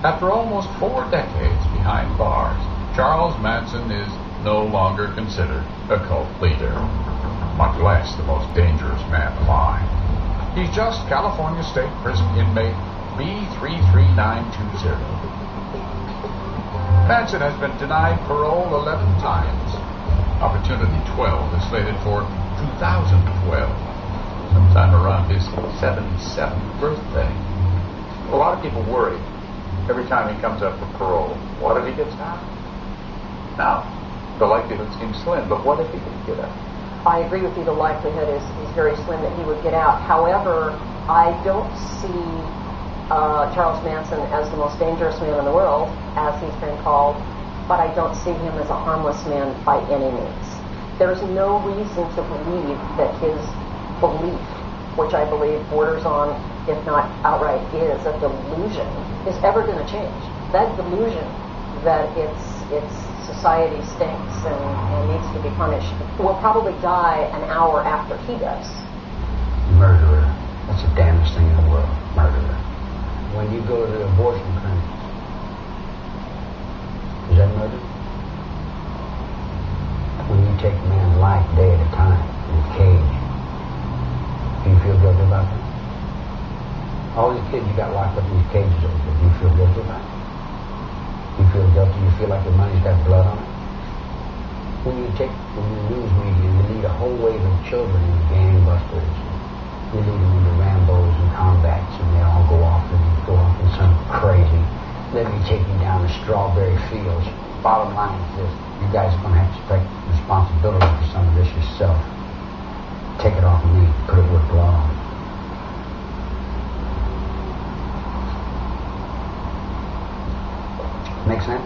After almost 4 decades behind bars, Charles Manson is no longer considered a cult leader, much less the most dangerous man alive. He's just California State Prison inmate B33920. Manson has been denied parole 11 times. Opportunity 12 is slated for 2012, sometime around his 77th birthday. A lot of people worry every time he comes up for parole. What if he gets out? Now, the likelihood seems slim, but what if he did get out? I agree with you. The likelihood is very slim that he would get out. However, I don't see Charles Manson as the most dangerous man in the world, as he's been called, but I don't see him as a harmless man by any means. There's no reason to believe that his belief, which I believe borders on, if not outright is, a delusion, is ever going to change. That delusion that its society stinks and needs to be punished will probably die an hour after he does. Murderer. That's the damnedest thing in the world. Murderer. When you go to the abortion clinic, is that murder? When you take a man's life day at a time in a cage, do you feel guilty about that? All these kids you got locked up in these cages over there, do you feel guilty about it? You feel guilty? You feel like your money's got blood on it? When you news media, you lead a whole wave of children in gangbusters. You lead them into Rambos and combats, and they all go off in some crazy. Let me take you down the strawberry fields. Bottom line is this: you guys are going to have to take responsibility for some of this yourself. Take it off of me. Put it with law. Make sense?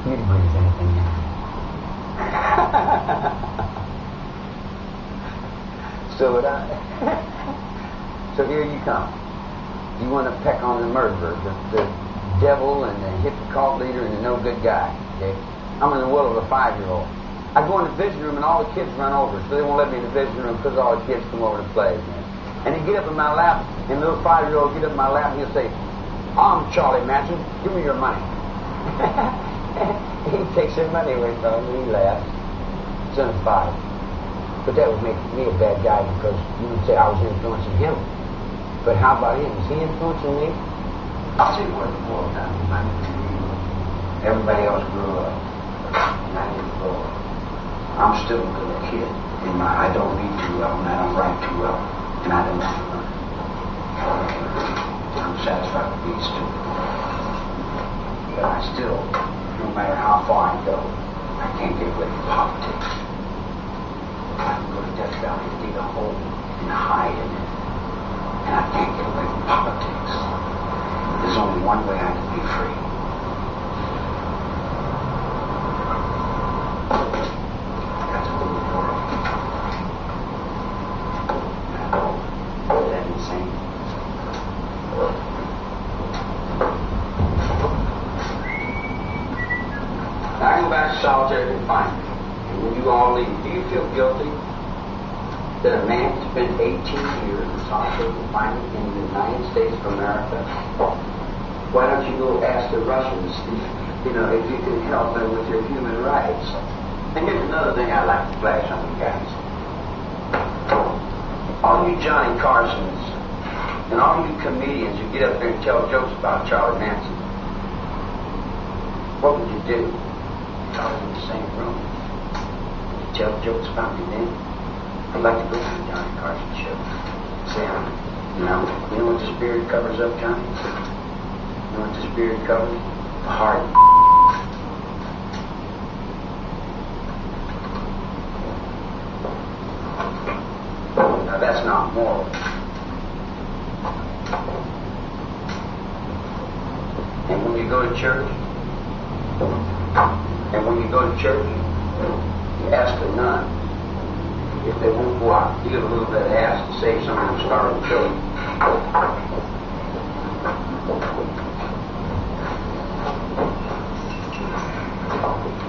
You'd breathe anything in. So would I. So here you come. You want to peck on the murderer, the devil and the hippie cult leader and the no good guy. Okay? I'm in the will of a 5-year-old. I go in the visiting room and all the kids run over, so they won't let me in the visiting room because all the kids come over to play. Man. And they get up in my lap, and the little 5-year-old get up in my lap and he'll say, "I'm Charlie Manson, give me your money." He takes their money away from me, he laughs. Son of 5. But that would make me a bad guy because you would say I was influencing him. But how about him? Is he influencing me? I'll tell you what it boils down to. Everybody else grew up, and I didn't grow up. I'm still a little kid. I don't read too well, and I don't write too well, and I don't learn. I'm satisfied with being stupid. But I still, no matter how far I go, I can't get away from politics. I can go to Death Valley and dig a hole and hide in it. And I can't get away from politics. There's only one way I can be free. That's a little world. Is that insane? Now I go back to solitary confinement. And when you all leave, do you feel guilty that a man spent 18 years in solitary confinement in the United States of America? Why don't you go ask the Russians, if you can help them with their human rights? And here's another thing I'd like to flash on you guys. All you Johnny Carsons and all you comedians who get up there and tell jokes about Charlie Manson, what would you do? I was in the same room. Would you tell jokes about me then? I'd like to go to the Johnny Carson show. Say, you know what this beard covers up, Johnny? You know what this beard covers? The heart. Now that's not moral. And when you go to church, you ask a nun if they won't go out and give a little bit of ass to save some of them starving children.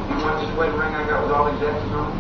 You want this wedding ring I got with all these X's on it?